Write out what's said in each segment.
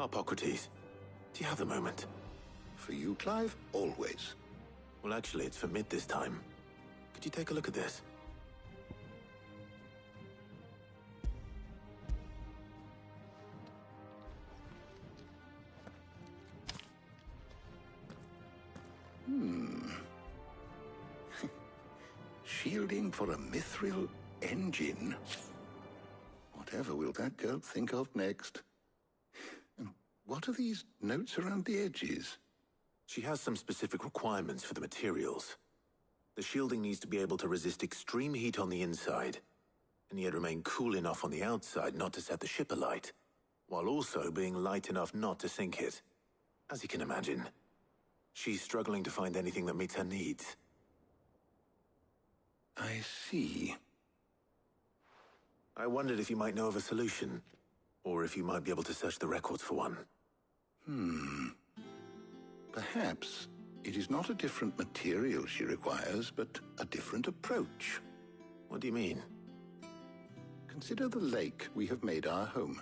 Harpocrates, do you have a moment? For you, Clive, always. Well, actually, it's for mid this time. Could you take a look at this? Shielding for a mithril engine? Whatever will that girl think of next? And what are these notes around the edges? She has some specific requirements for the materials. The shielding needs to be able to resist extreme heat on the inside, and yet remain cool enough on the outside not to set the ship alight, while also being light enough not to sink it. As you can imagine, she's struggling to find anything that meets her needs. I see. I wondered if you might know of a solution, or if you might be able to search the records for one. Perhaps it is not a different material she requires, but a different approach. What do you mean? Consider the lake we have made our home.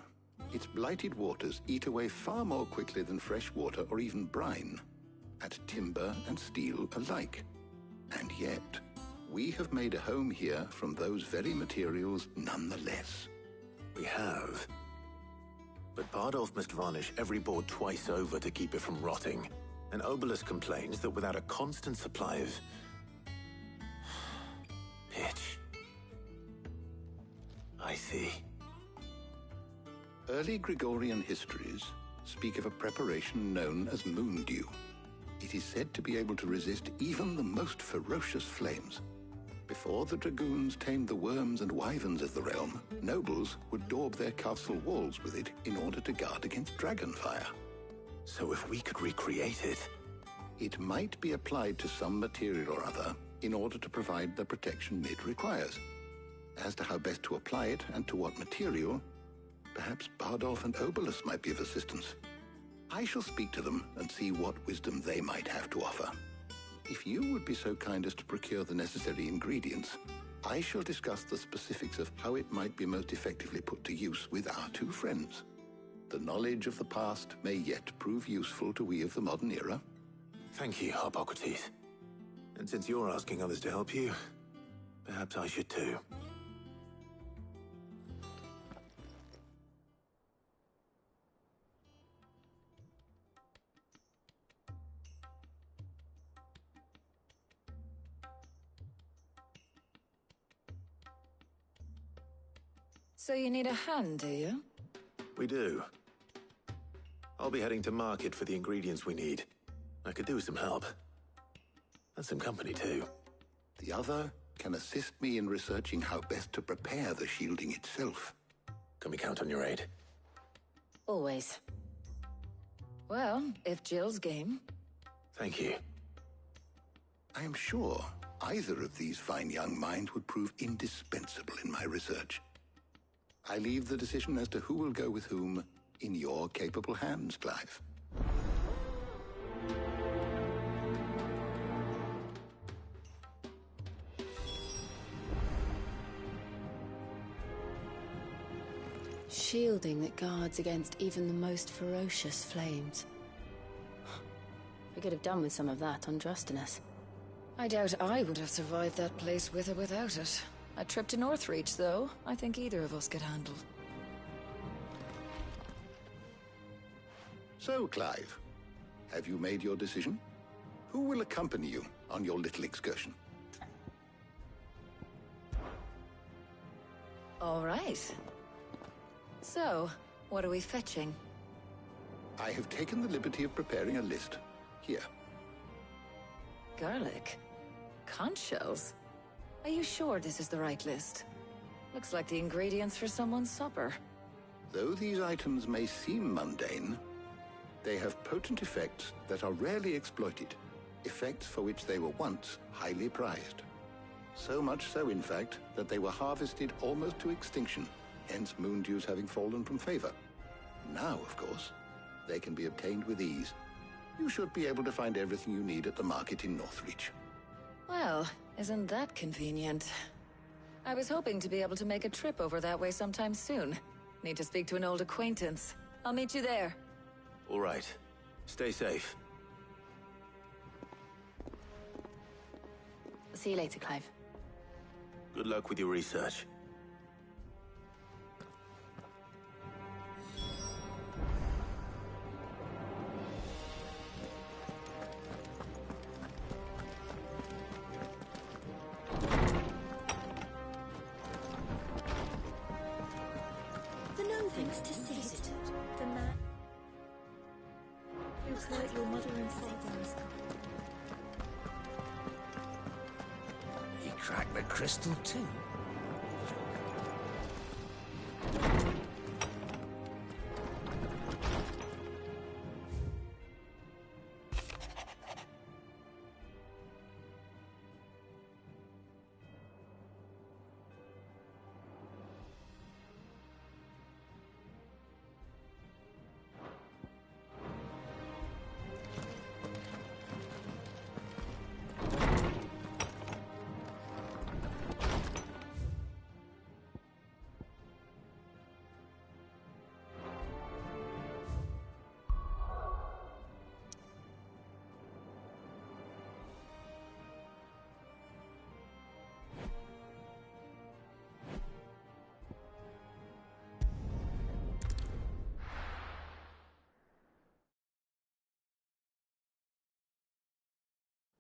Its blighted waters eat away far more quickly than fresh water or even brine, at timber and steel alike. And yet, we have made a home here from those very materials nonetheless. We have. But Bardolph must varnish every board twice over to keep it from rotting. And Obelus complains that without a constant supply of pitch. I see. Early Gregorian histories speak of a preparation known as moon dew. It is said to be able to resist even the most ferocious flames. Before the dragoons tamed the worms and wyverns of the realm, nobles would daub their castle walls with it in order to guard against dragonfire. So if we could recreate it... It might be applied to some material or other in order to provide the protection it requires. As to how best to apply it and to what material, perhaps Bardolph and Obelus might be of assistance. I shall speak to them and see what wisdom they might have to offer. If you would be so kind as to procure the necessary ingredients, I shall discuss the specifics of how it might be most effectively put to use with our two friends. The knowledge of the past may yet prove useful to we of the modern era. Thank you, Harpocrates. And since you're asking others to help you, perhaps I should too. So you need a hand, do you? We do. I'll be heading to market for the ingredients we need. I could do with some help. And some company, too. The other can assist me in researching how best to prepare the shielding itself. Can we count on your aid? Always. Well, if Jill's game. Thank you. I am sure either of these fine young minds would prove indispensable in my research. I leave the decision as to who will go with whom in your capable hands, Clive. Shielding that guards against even the most ferocious flames. We could have done with some of that on Drustinus. I doubt I would have survived that place with or without it. A trip to Northreach, though, I think either of us could handle. So, Clive, have you made your decision? Who will accompany you on your little excursion? All right. So, what are we fetching? I have taken the liberty of preparing a list. Here. Garlic? Conch shells? Are you sure this is the right list? Looks like the ingredients for someone's supper. Though these items may seem mundane, they have potent effects that are rarely exploited, effects for which they were once highly prized. So much so, in fact, that they were harvested almost to extinction, hence moon dews having fallen from favor. Now, of course, they can be obtained with ease. You should be able to find everything you need at the market in Northreach. Well, isn't that convenient? I was hoping to be able to make a trip over that way sometime soon. Need to speak to an old acquaintance. I'll meet you there. All right. Stay safe. See you later, Clive. Good luck with your research. The Nothings to see the man who hurt your mother and father. He cracked the crystal too.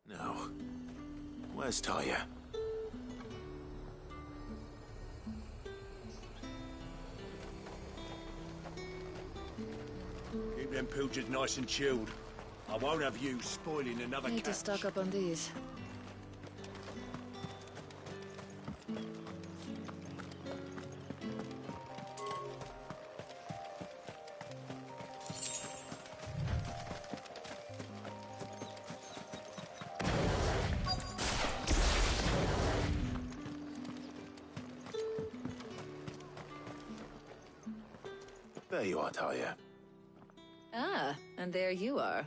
Now, where's Talia? Keep them pilchards nice and chilled. I won't have you spoiling another Need to catch. stock up on these. There you are, Talia. Ah, and there you are.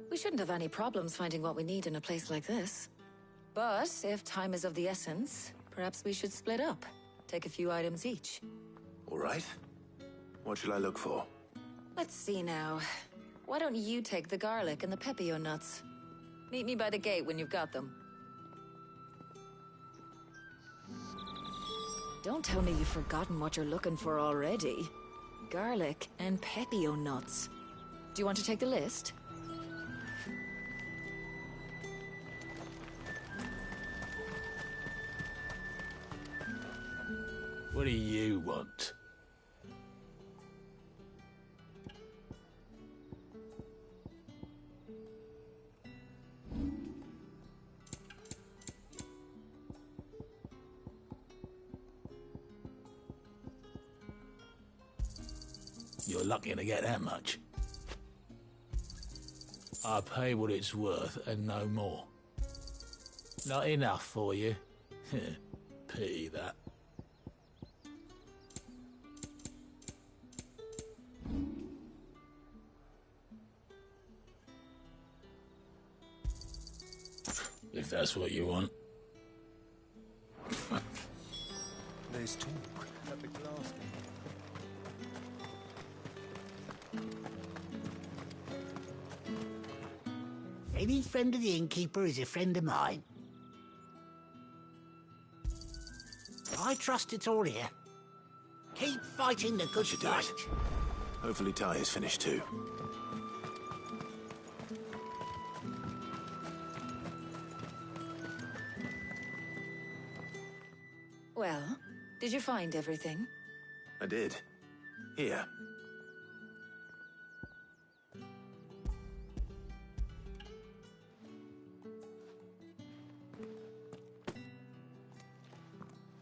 We shouldn't have any problems finding what we need in a place like this. But if time is of the essence, perhaps we should split up. Take a few items each. All right. What shall I look for? Let's see now. Why don't you take the garlic and the pepio nuts? Meet me by the gate when you've got them. Don't tell me you've forgotten what you're looking for already. Garlic and pepio nuts. Do you want to take the list? What do you want? You're lucky to get that much. I pay what it's worth and no more. Not enough for you? Pity that. If that's what you want. There's talk at the glass. Any friend of the innkeeper is a friend of mine. I trust it's all here. Keep fighting the good should do fight. it. Hopefully Talia's finished too. Well, did you find everything? I did. Here.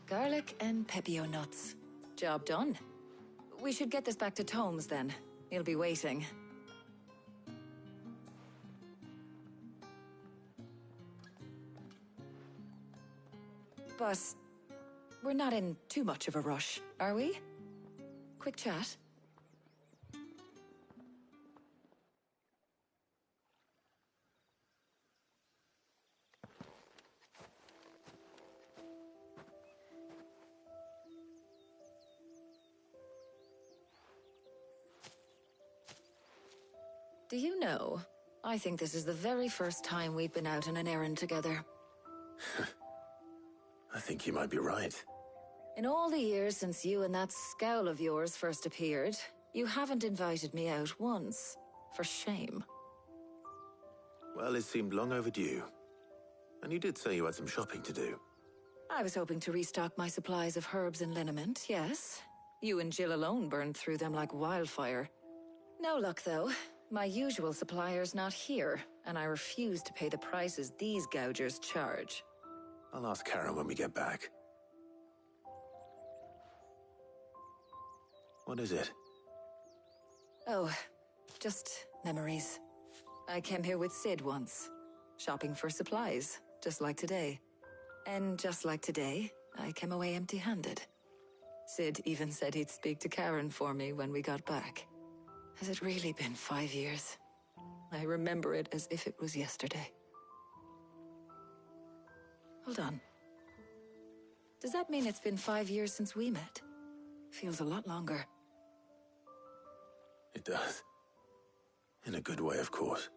Garlic and pepio nuts. Job done. We should get this back to Tomes then. He'll be waiting. But we're not in too much of a rush, are we? Quick chat. Do you know, I think this is the very first time we've been out on an errand together. I think you might be right. In all the years since you and that scowl of yours first appeared, you haven't invited me out once. For shame. Well, it seemed long overdue. And you did say you had some shopping to do. I was hoping to restock my supplies of herbs and liniment, yes. You and Jill alone burned through them like wildfire. No luck, though. My usual supplier's not here, and I refuse to pay the prices these gougers charge. I'll ask Karen when we get back. What is it? Oh, just memories. I came here with Sid once, shopping for supplies, just like today. And just like today, I came away empty-handed. Sid even said he'd speak to Karen for me when we got back. Has it really been 5 years? I remember it as if it was yesterday. Hold on. Does that mean it's been 5 years since we met? Feels a lot longer. It does. In a good way, of course.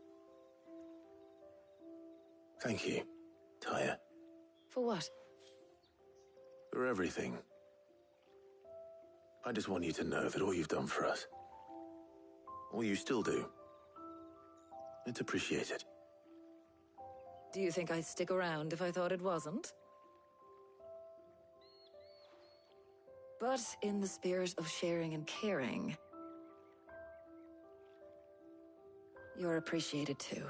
Thank you, Tyre. For what? For everything. I just want you to know that all you've done for us, all you still do, it's appreciated. Do you think I'd stick around if I thought it wasn't? But in the spirit of sharing and caring, you're appreciated too,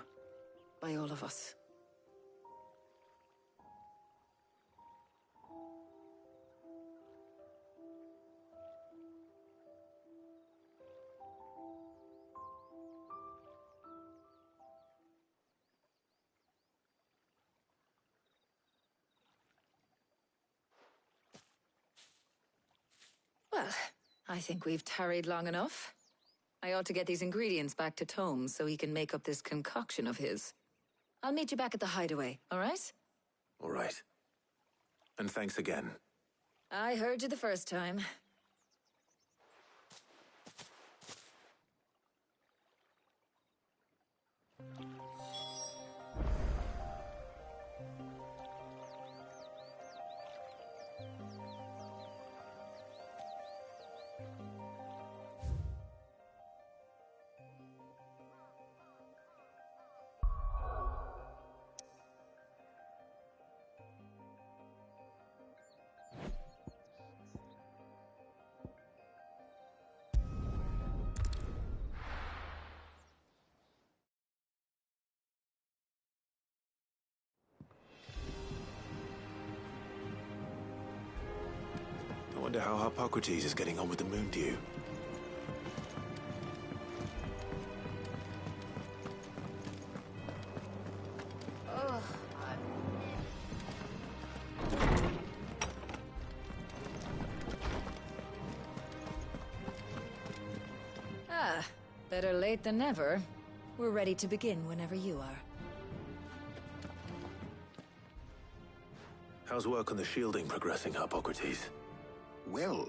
by all of us. Well, I think we've tarried long enough. I ought to get these ingredients back to Tome so he can make up this concoction of his. I'll meet you back at the hideaway, all right? All right. And thanks again. I heard you the first time. I wonder how Hippocrates is getting on with the moon dew. Better late than never. We're ready to begin whenever you are. How's work on the shielding progressing, Hippocrates? Well,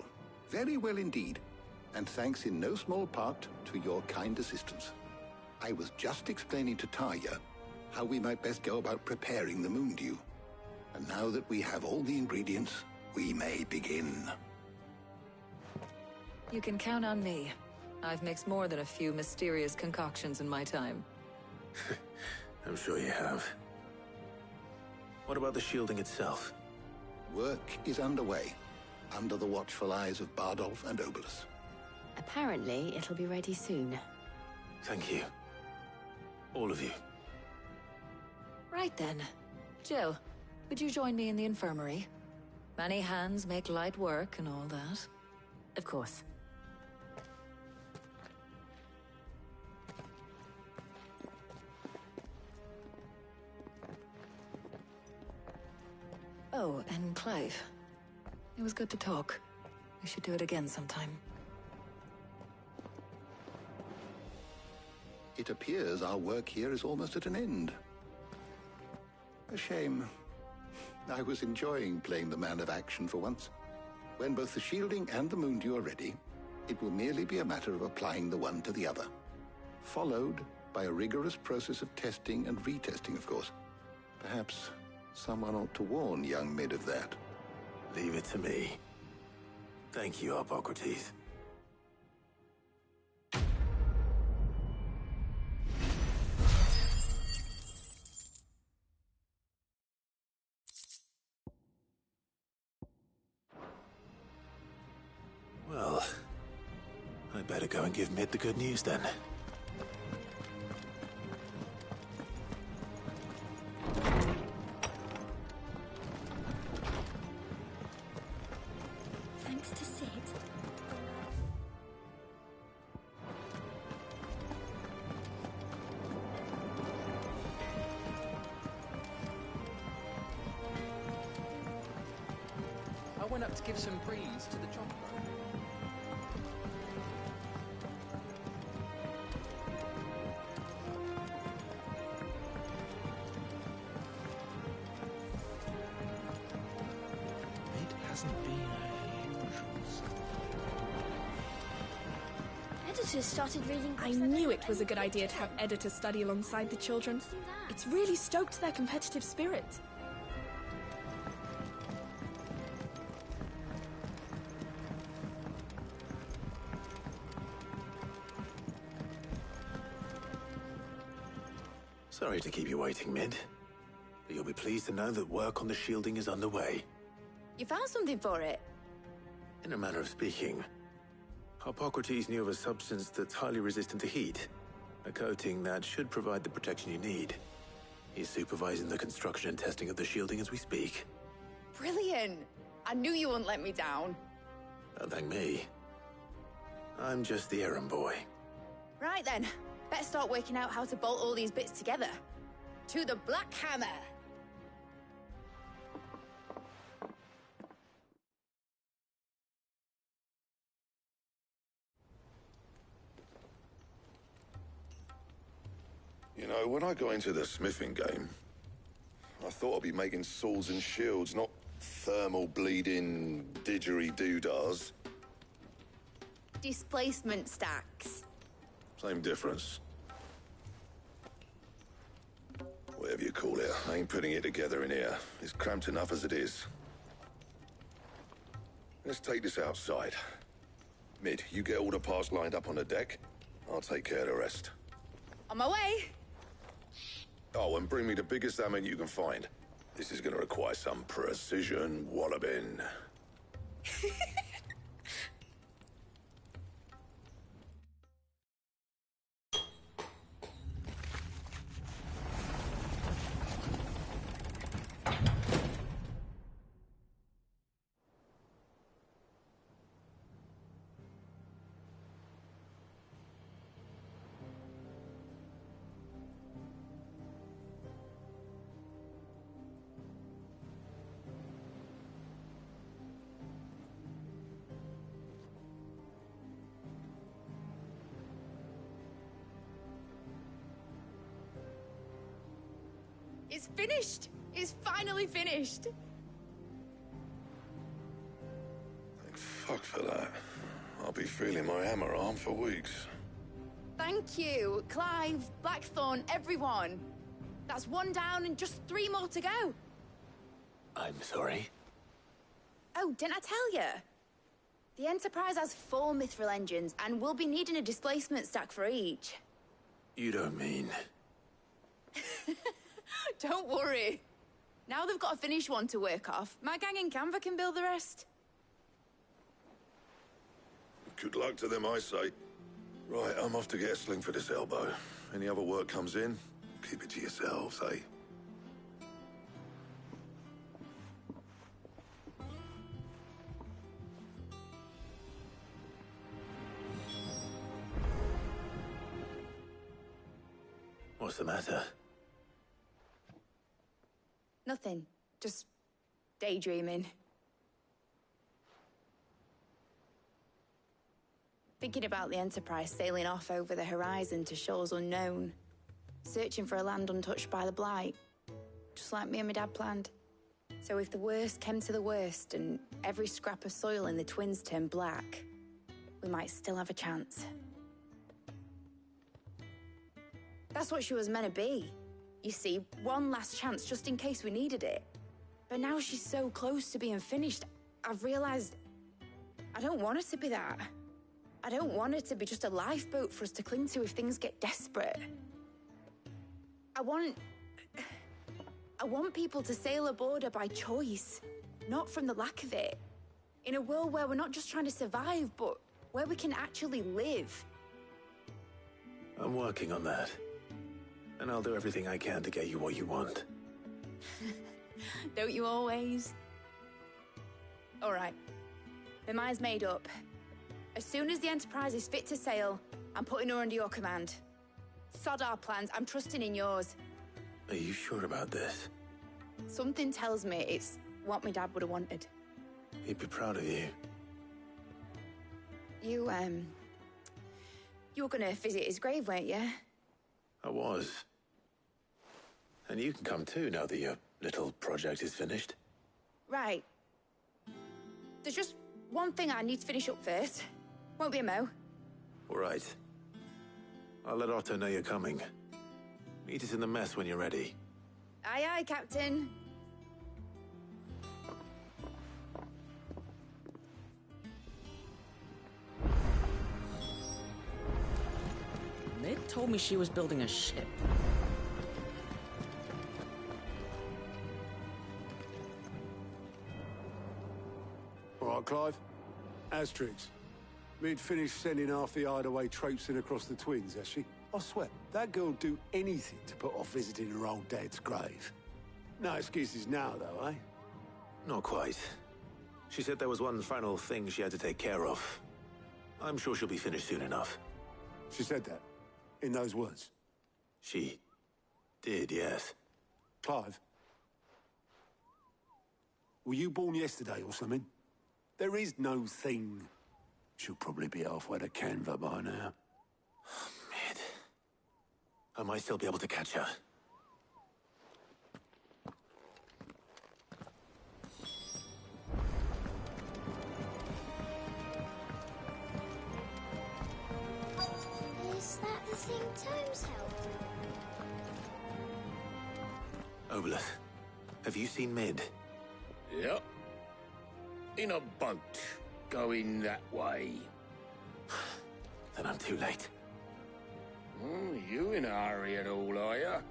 very well indeed. And thanks in no small part to your kind assistance. I was just explaining to Tarja how we might best go about preparing the moon dew. And now that we have all the ingredients, we may begin. You can count on me. I've mixed more than a few mysterious concoctions in my time. I'm sure you have. What about the shielding itself? Work is underway, under the watchful eyes of Bardolph and Obolus. Apparently, it'll be ready soon. Thank you. All of you. Right then. Jill, would you join me in the infirmary? Many hands make light work and all that. Of course. Oh, and Clive. It was good to talk. We should do it again sometime. It appears our work here is almost at an end. A shame. I was enjoying playing the man of action for once. When both the shielding and the moon dew are ready, it will merely be a matter of applying the one to the other, followed by a rigorous process of testing and retesting, of course. Perhaps someone ought to warn young Mid of that. Leave it to me. Thank you, Hippocrates. Well, I better go and give Mid the good news then. Thanks to Sid. I went up to give some breeze to the chocolate. Editors started reading books I that knew they it was a good idea to have editors study alongside the children. It's really stoked their competitive spirit. Sorry to keep you waiting, Mid. But you'll be pleased to know that work on the shielding is underway. You found something for it? In a manner of speaking, Hippocrates knew of a substance that's highly resistant to heat. A coating that should provide the protection you need. He's supervising the construction and testing of the shielding as we speak. Brilliant! I knew you wouldn't let me down. Don't thank me. I'm just the errand boy. Right then, better start working out how to bolt all these bits together. To the Black Hammer! You know, when I got into the smithing game, I thought I'd be making swords and shields, not thermal bleeding didgeridoo-dahs. Displacement stacks. Same difference. Whatever you call it, I ain't putting it together in here. It's cramped enough as it is. Let's take this outside. Mid, you get all the parts lined up on the deck. I'll take care of the rest. On my way! Oh, and bring me the biggest hammer you can find. This is gonna require some precision walloping. It's finished! It's finally finished! Thank fuck for that. I'll be feeling my hammer arm for weeks. Thank you, Clive, Blackthorn, everyone. That's one down and just 3 more to go. I'm sorry. Oh, didn't I tell you? The Enterprise has 4 mithril engines, and we'll be needing a displacement stack for each. You don't mean... Don't worry. Now they've got a finished one to work off, my gang in Canva can build the rest. Good luck to them, I say. Right, I'm off to get a sling for this elbow. Any other work comes in, keep it to yourselves, eh? What's the matter? Nothing. Just daydreaming. Thinking about the Enterprise sailing off over the horizon to shores unknown. Searching for a land untouched by the Blight. Just like me and my dad planned. So if the worst came to the worst and every scrap of soil in the Twins turned black, we might still have a chance. That's what she was meant to be. You see, one last chance just in case we needed it. But now she's so close to being finished, I've realized I don't want her to be that. I don't want her to be just a lifeboat for us to cling to if things get desperate. I want people to sail aboard her by choice, not from the lack of it. In a world where we're not just trying to survive, but where we can actually live. I'm working on that. And I'll do everything I can to get you what you want. Don't you always? All right. My mind's made up. As soon as the Enterprise is fit to sail, I'm putting her under your command. Sod our plans, I'm trusting in yours. Are you sure about this? Something tells me it's what my dad would have wanted. He'd be proud of you. You were gonna visit his grave, weren't you? I was. And you can come too now that your little project is finished. Right. There's just one thing I need to finish up first. Won't be a mo. All right. I'll let Otto know you're coming. Meet us in the mess when you're ready. Aye, aye, Captain. Mid told me she was building a ship. All right, Clive. Asterix. Mid finished sending half the hideaway traipsing across the Twins, has she? I swear, that girl'd do anything to put off visiting her old dad's grave. No excuses now, though, eh? Not quite. She said there was one final thing she had to take care of. I'm sure she'll be finished soon enough. She said that? In those words? She did, yes. Clive? Were you born yesterday or something? There is no thing. She'll probably be halfway to Canva by now. Mid. I might still be able to catch her. Is that the thing Tomes helped? Obolus, have you seen Mid? Yep. In a boat, going that way. Then I'm too late. You in a hurry at all, are you?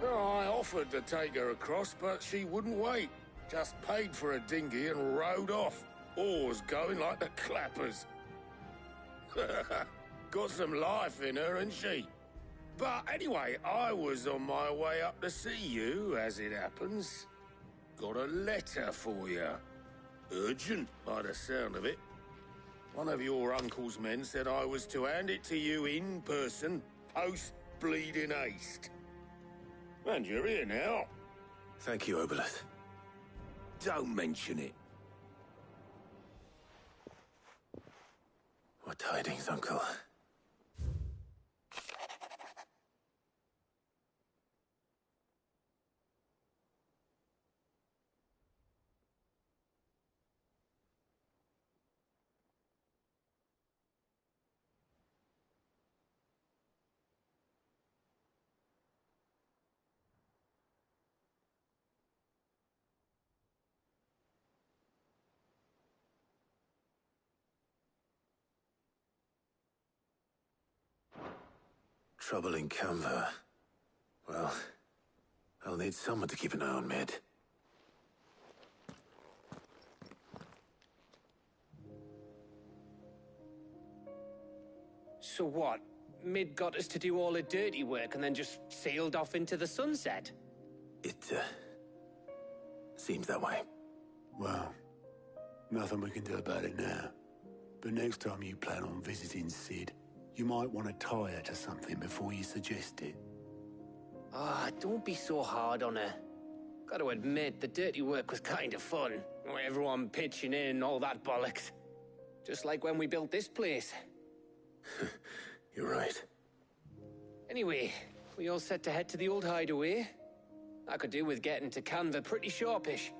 No, I offered to take her across, but she wouldn't wait. Just paid for a dinghy and rowed off. Oars going like the clappers. Got some life in her, ain't she? But anyway, I was on my way up to see you, as it happens. Got a letter for you. Urgent, by the sound of it. One of your uncle's men said I was to hand it to you in person, post-bleeding haste. And you're here now. Thank you, Obolus. Don't mention it. What tidings, Uncle? Trouble in Canva. Well, I'll need someone to keep an eye on Mid. So what? Mid got us to do all the dirty work and then just sailed off into the sunset? It, seems that way. Well, nothing we can do about it now. But next time you plan on visiting Sid, you might want to tie her to something before you suggest it. Ah, don't be so hard on her. Gotta admit, the dirty work was kind of fun. Everyone pitching in and all that bollocks. Just like when we built this place. You're right. Anyway, we all set to head to the old hideaway. I could do with getting to Canva pretty sharpish.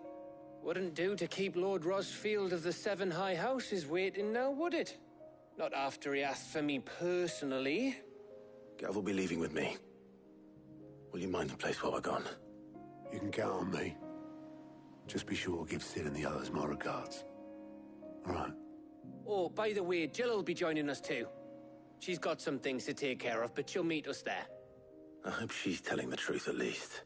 Wouldn't do to keep Lord Rosfield of the Seven High Houses waiting now, would it? Not after he asked for me personally. Gav will be leaving with me. Will you mind the place while we're gone? You can count on me. Just be sure to give Sid and the others my regards. All right. Oh, by the way, Jill will be joining us too. She's got some things to take care of, but she'll meet us there. I hope she's telling the truth at least.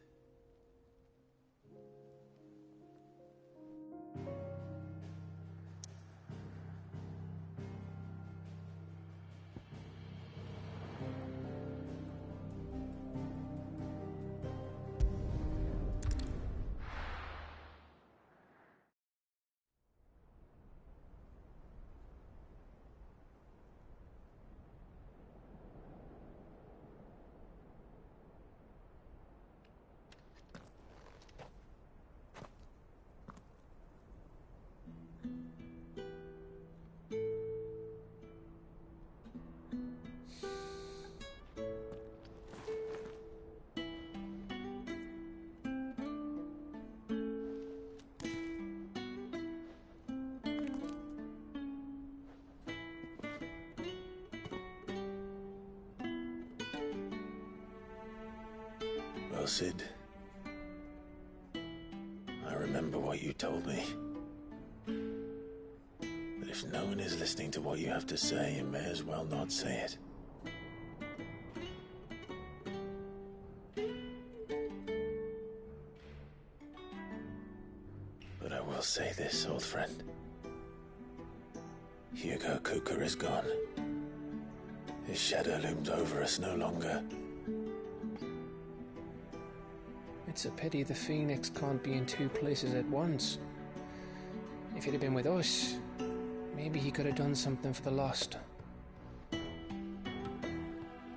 Well, Sid, I remember what you told me. But if no one is listening to what you have to say, you may as well not say it. But I will say this, old friend. Hugo Kuka is gone. His shadow looms over us no longer. It's a pity the Phoenix can't be in two places at once. If he'd have been with us, maybe he could have done something for the Lost.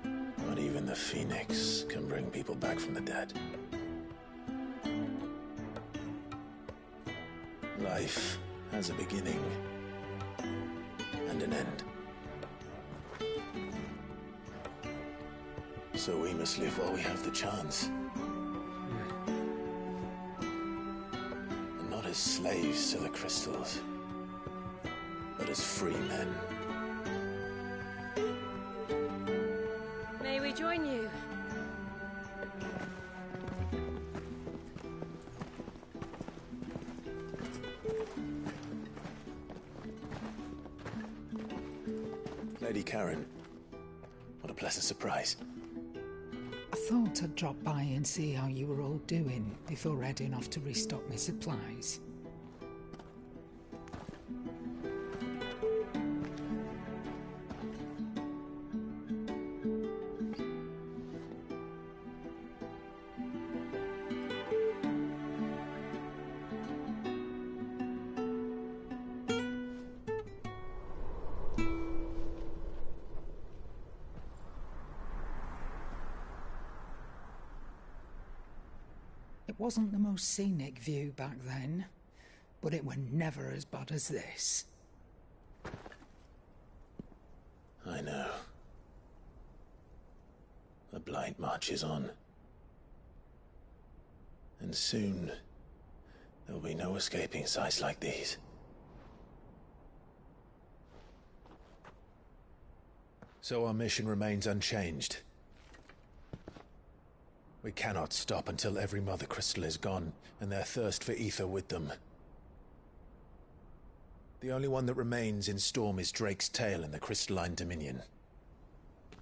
Not even the Phoenix can bring people back from the dead. Life has a beginning and an end. So we must live while we have the chance. Not as slaves to the crystals, but as free men. May we join you? Lady Karen, what a pleasant surprise. I thought I'd drop by and see how you were all doing before heading off to restock my supplies. It wasn't the most scenic view back then, but it were never as bad as this. I know. The Blight marches on. And soon, there'll be no escaping sights like these. So our mission remains unchanged. We cannot stop until every Mother Crystal is gone, and their thirst for ether with them. The only one that remains in Storm is Drake's Tail in the Crystalline Dominion.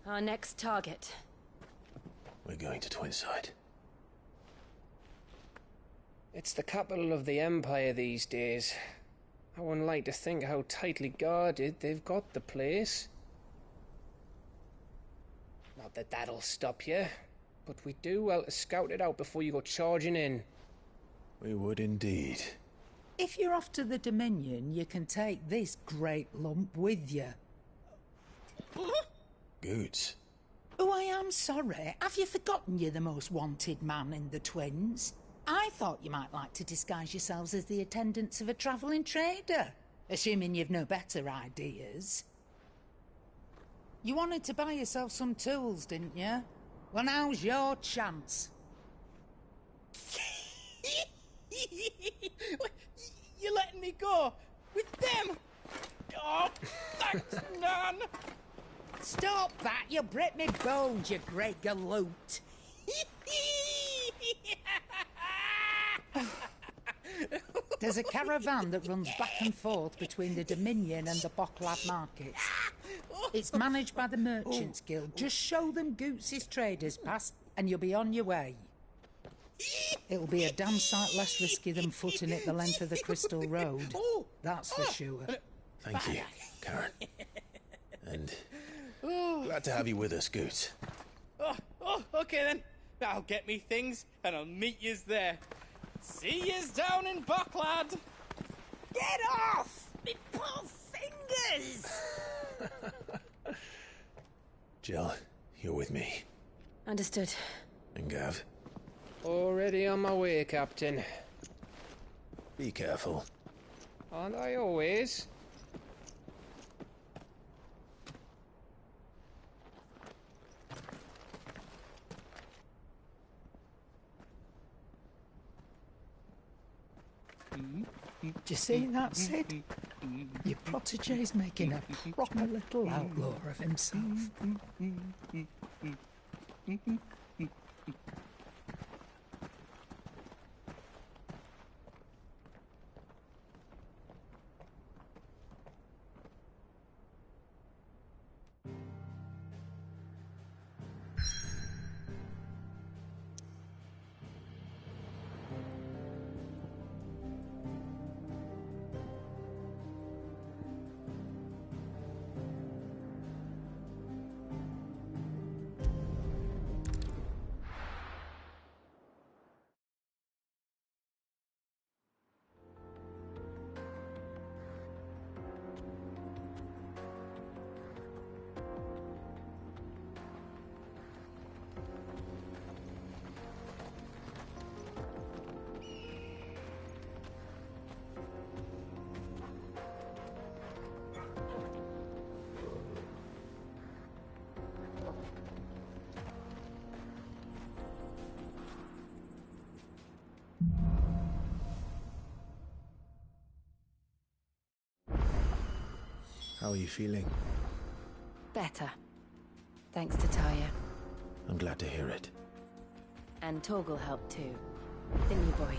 Our next target. We're going to Twinside. It's the capital of the Empire these days. I wouldn't like to think how tightly guarded they've got the place. Not that that'll stop you, but we do well to scout it out before you go charging in. We would indeed. If you're off to the Dominion, you can take this great lump with you. Goods. Oh, I am sorry. Have you forgotten you're the most wanted man in the Twins? I thought you might like to disguise yourselves as the attendants of a travelling trader, assuming you've no better ideas. You wanted to buy yourself some tools, didn't you? Well, now's your chance. You're letting me go with them? Oh, thanks, Nan. Stop that! You'll break me bones, you great galoot! There's a caravan that runs back and forth between the Dominion and the Bocklad markets. It's managed by the Merchants Guild. Just show them Goots' traders pass and you'll be on your way. It'll be a damn sight less risky than footing it the length of the Crystal Road. That's for sure. Thank you, Karen. And glad to have you with us, Goots. Okay then. I'll get me things and I'll meet yous there. See yous down in Bocklad. Get off! Me poor fingers! Jill, you're with me. Understood. And Gav? Already on my way, Captain. Be careful. Aren't I always? Do you see that, Sid? Your protege's making a proper little outlaw of himself. How are you feeling? Better. Thanks to Taya. I'm glad to hear it. And Torgal helped too. The new boy.